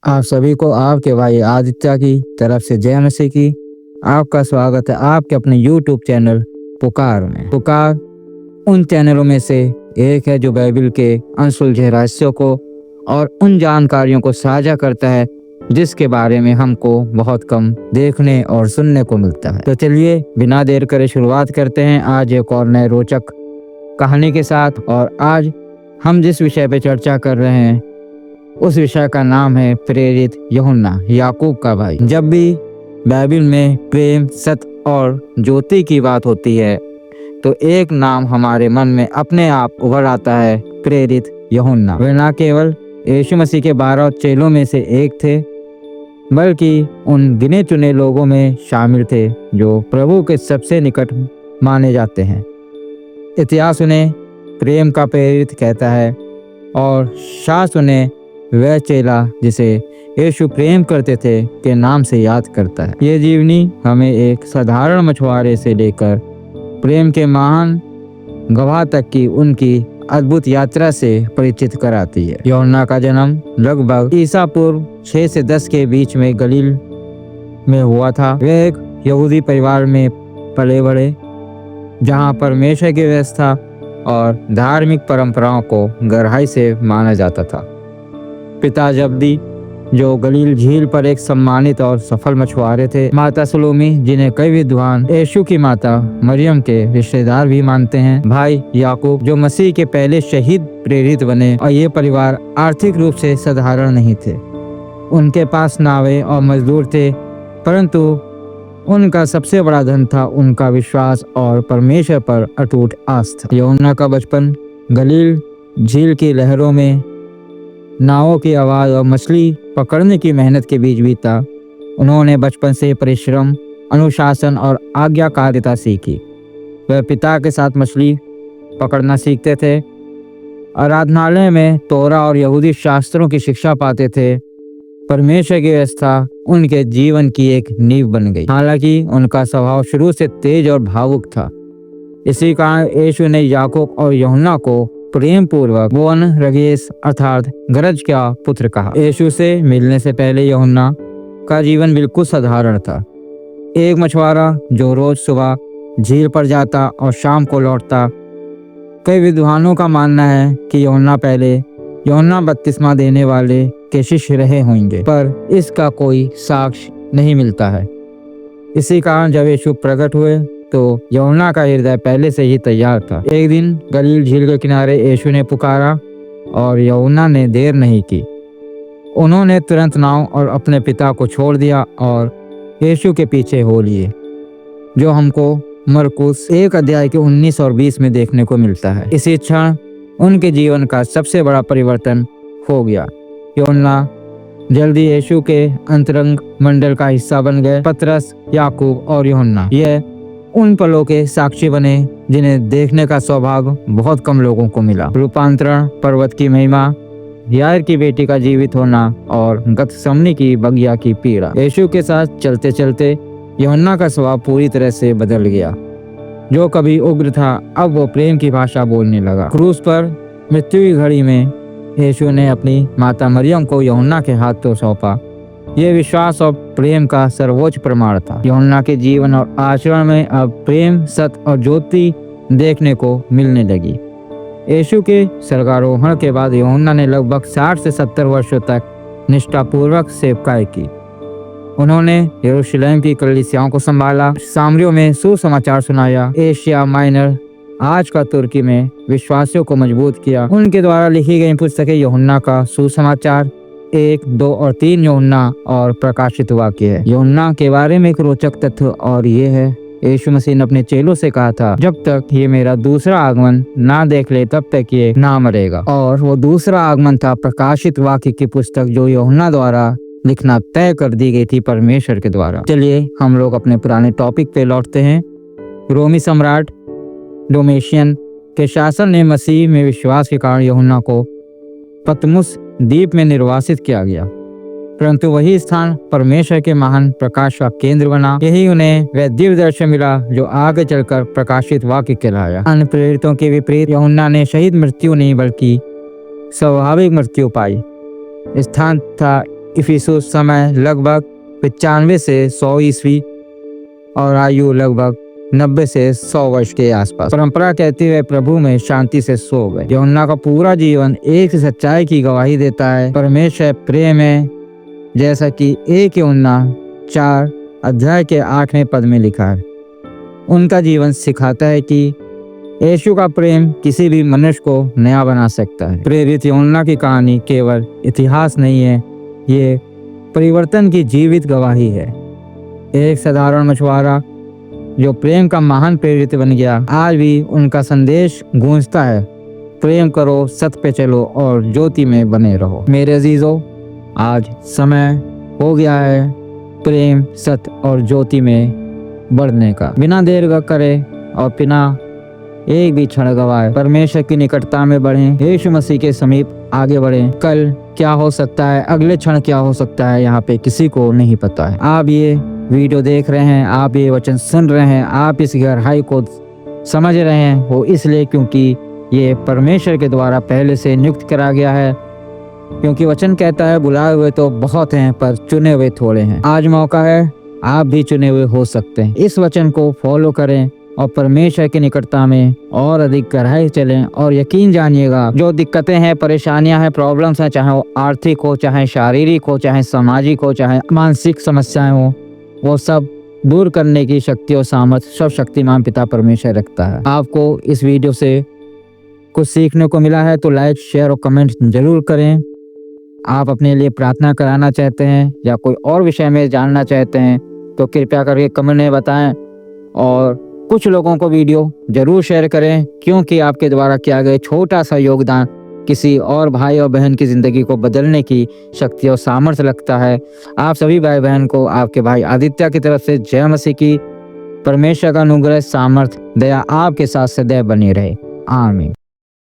आप सभी को आपके भाई आदित्य की तरफ से जय मसीह की। आपका स्वागत है आपके अपने YouTube चैनल पुकार में। पुकार उन चैनलों में से एक है जो बाइबल के अनसुलझे रहस्यों को और उन जानकारियों को साझा करता है जिसके बारे में हमको बहुत कम देखने और सुनने को मिलता है। तो चलिए बिना देर करे शुरुआत करते हैं आज एक और नए रोचक कहानी के साथ। और आज हम जिस विषय पे चर्चा कर रहे हैं उस विषय का नाम है प्रेरित यूहन्ना, याकूब का भाई। जब भी बाइबल में प्रेम, सत्य और ज्योति की बात होती है तो एक नाम हमारे मन में अपने आप उभर आता है, प्रेरित यूहन्ना। वे न केवल यीशु मसीह के 12 चेलों में से एक थे बल्कि उन गिने चुने लोगों में शामिल थे जो प्रभु के सबसे निकट माने जाते हैं। इतिहास उन्हें प्रेम का प्रेरित कहता है और शास्त्र उन्हें वह चेला जिसे यीशु प्रेम करते थे के नाम से याद करता है। ये जीवनी हमें एक साधारण मछुआरे से लेकर प्रेम के महान गवाह तक की उनकी अद्भुत यात्रा से परिचित कराती है। यूहन्ना का जन्म लगभग ईसा पूर्व 6 से 10 के बीच में गलील में हुआ था। वे एक यहूदी परिवार में पले बढ़े जहाँ परमेश्वर की व्यवस्था और धार्मिक परंपराओं को गहराई से माना जाता था। पिता जब्दी जो गलील झील पर एक सम्मानित और सफल मछुआरे थे, माता सलोमी जिन्हें कई विद्वान यीशु की माता मरियम के रिश्तेदार भी मानते हैं, भाई याकूब जो मसीह के पहले शहीद प्रेरित बने। और ये परिवार आर्थिक रूप से साधारण नहीं थे। उनके पास नावें और मजदूर थे, परंतु उनका सबसे बड़ा धन था उनका विश्वास और परमेश्वर पर अटूट आस्था। यूहन्ना का बचपन गलील झील की लहरों में नावों की आवाज़ और मछली पकड़ने की मेहनत के बीच बीता। उन्होंने बचपन से परिश्रम, अनुशासन और आज्ञाकारिता सीखी। वह पिता के साथ मछली पकड़ना सीखते थे, आराधनालय में तोरा और यहूदी शास्त्रों की शिक्षा पाते थे। परमेश्वर की व्यवस्था उनके जीवन की एक नींव बन गई। हालांकि उनका स्वभाव शुरू से तेज और भावुक था। इसी कारण यीशु ने याकूब और यूहन्ना को प्रेम पूर्वक बोअन रगेस अर्थात गरज का पुत्र कहा। यीशु से मिलने से पहले यूहन्ना का जीवन बिल्कुल साधारण था। एक मछुआरा जो रोज सुबह झील पर जाता और शाम को लौटता। कई विद्वानों का मानना है कि यूहन्ना बपतिस्मा देने वाले के शिष्य रहे होंगे, पर इसका कोई साक्ष्य नहीं मिलता है। इसी कारण जब यीशु प्रकट हुए तो यूहन्ना का हृदय पहले से ही तैयार था। एक दिन गलील झील के किनारे यीशु ने पुकारा और यूहन्ना ने देर नहीं की। उन्होंने तुरंत नाव और अपने पिता को छोड़ दिया और यीशु के पीछे हो लिए, जो हमको मरकुस 1 अध्याय के 19 और 20 में देखने को मिलता है। इसी क्षण उनके जीवन का सबसे बड़ा परिवर्तन हो गया। यूहन्ना जल्दी यीशु के अंतरंग मंडल का हिस्सा बन गए। पतरस, याकूब और यूहन्ना यह उन पलों के साक्षी बने जिन्हें देखने का सौभाग्य बहुत कम लोगों को मिला। रूपांतरण, पर्वत की महिमा, यायर की बेटी का जीवित होना और गतसमनी की बगिया की पीड़ा। यीशु के साथ चलते चलते यूहन्ना का स्वभाव पूरी तरह से बदल गया। जो कभी उग्र था अब वो प्रेम की भाषा बोलने लगा। क्रूस पर मृत्यु की घड़ी में यीशु ने अपनी माता मरियम को यूहन्ना के हाथों सौंपा। यह विश्वास और प्रेम का सर्वोच्च प्रमाण था। यूहन्ना के जीवन और आचरण में अब प्रेम, सत्य और ज्योति देखने को मिलने लगी। यीशु के स्वर्गारोहण के बाद यूहन्ना ने लगभग 60 से 70 वर्षों तक निष्ठापूर्वक सेवकाई की। उन्होंने यरूशलेम की कलीसियाओं को संभाला, सामरियों में सुसमाचार सुनाया, एशिया माइनर आज का तुर्की में विश्वासियों को मजबूत किया। उनके द्वारा लिखी गई पुस्तकें यूहन्ना का सुसमाचार, 1, 2 और 3 यूहन्ना और प्रकाशित वाक्य है। यूहन्ना के बारे में एक रोचक तथ्य और ये है, यीशु मसीह ने अपने चेलों से कहा था, जब तक ये मेरा दूसरा आगमन ना देख ले तब तक ये ना मरेगा। और वो दूसरा आगमन था प्रकाशित वाक्य की पुस्तक जो यूहन्ना द्वारा लिखना तय कर दी गई थी परमेश्वर के द्वारा। चलिए हम लोग अपने पुराने टॉपिक पे लौटते हैं। रोमी सम्राट डोमेशियन के शासन ने मसीह में विश्वास के कारण यूहन्ना को पतमुस द्वीप में निर्वासित किया गया, परंतु वही स्थान परमेश्वर के महान प्रकाश का केंद्र बना। यही उन्हें वह दिव्य दर्शन मिला जो आगे चलकर प्रकाशित वाक्य कहलाया। अन्य प्रेरितों के विपरीत यूहन्ना ने शहीद मृत्यु नहीं बल्कि स्वाभाविक मृत्यु पाई। स्थान था इफिसुस समय लगभग 95 से 100 ईस्वी और आयु लगभग 90 से 100 वर्ष के आसपास। परंपरा कहती है प्रभु में शांति से सो गए। यूहन्ना का पूरा जीवन एक ही सच्चाई की गवाही देता है, परमेश्वर प्रेम है, जैसा कि 1 यूहन्ना 4 अध्याय के 8वें पद में लिखा है। उनका जीवन सिखाता है कि यीशु का प्रेम किसी भी मनुष्य को नया बना सकता है। प्रेरित यूहन्ना की कहानी केवल इतिहास नहीं है, ये परिवर्तन की जीवित गवाही है। एक साधारण मछुआरा जो प्रेम का महान प्रेरित बन गया, आज भी उनका संदेश गूंजता है, प्रेम करो, सत्य पे चलो और ज्योति में बने रहो। मेरे अजीजों, आज समय हो गया है प्रेम, सत्य और ज्योति में बढ़ने का। बिना देर करे और बिना एक भी क्षण गवाए परमेश्वर की निकटता में बढ़ें, यीशु मसीह के समीप आगे बढ़ें। कल क्या हो सकता है, अगले क्षण क्या हो सकता है, यहाँ पे किसी को नहीं पता है। आप ये वीडियो देख रहे हैं, आप ये वचन सुन रहे हैं, आप इस गहराई को समझ रहे हैं, वो इसलिए क्योंकि ये परमेश्वर के द्वारा पहले से नियुक्त करा गया है। क्योंकि वचन कहता है बुलाए हुए तो बहुत हैं पर चुने हुए थोड़े हैं। आज मौका है, आप भी चुने हुए हो सकते हैं। इस वचन को फॉलो करें और परमेश्वर की निकटता में और अधिक गहराई चलें और यकीन जानिएगा, जो दिक्कतें हैं, परेशानियां हैं, प्रॉब्लम्स हैं, चाहे वो आर्थिक हो, चाहे शारीरिक हो, चाहे सामाजिक हो, चाहे मानसिक समस्याएं हो, वो सब दूर करने की शक्ति और सामर्थ्य सर्वशक्तिमान पिता परमेश्वर रखता है। आपको इस वीडियो से कुछ सीखने को मिला है तो लाइक, शेयर और कमेंट जरूर करें। आप अपने लिए प्रार्थना कराना चाहते हैं या कोई और विषय में जानना चाहते हैं तो कृपया करके कमेंट में बताएं और कुछ लोगों को वीडियो जरूर शेयर करें, क्योंकि आपके द्वारा किया गया छोटा सा योगदान किसी और भाई और बहन की ज़िंदगी को बदलने की शक्ति और सामर्थ्य रखता है। आप सभी भाई बहन को आपके भाई आदित्य की तरफ से जय मसीह की। परमेश्वर का अनुग्रह, सामर्थ्य, दया आपके साथ सदैव बनी रहे। आमीन।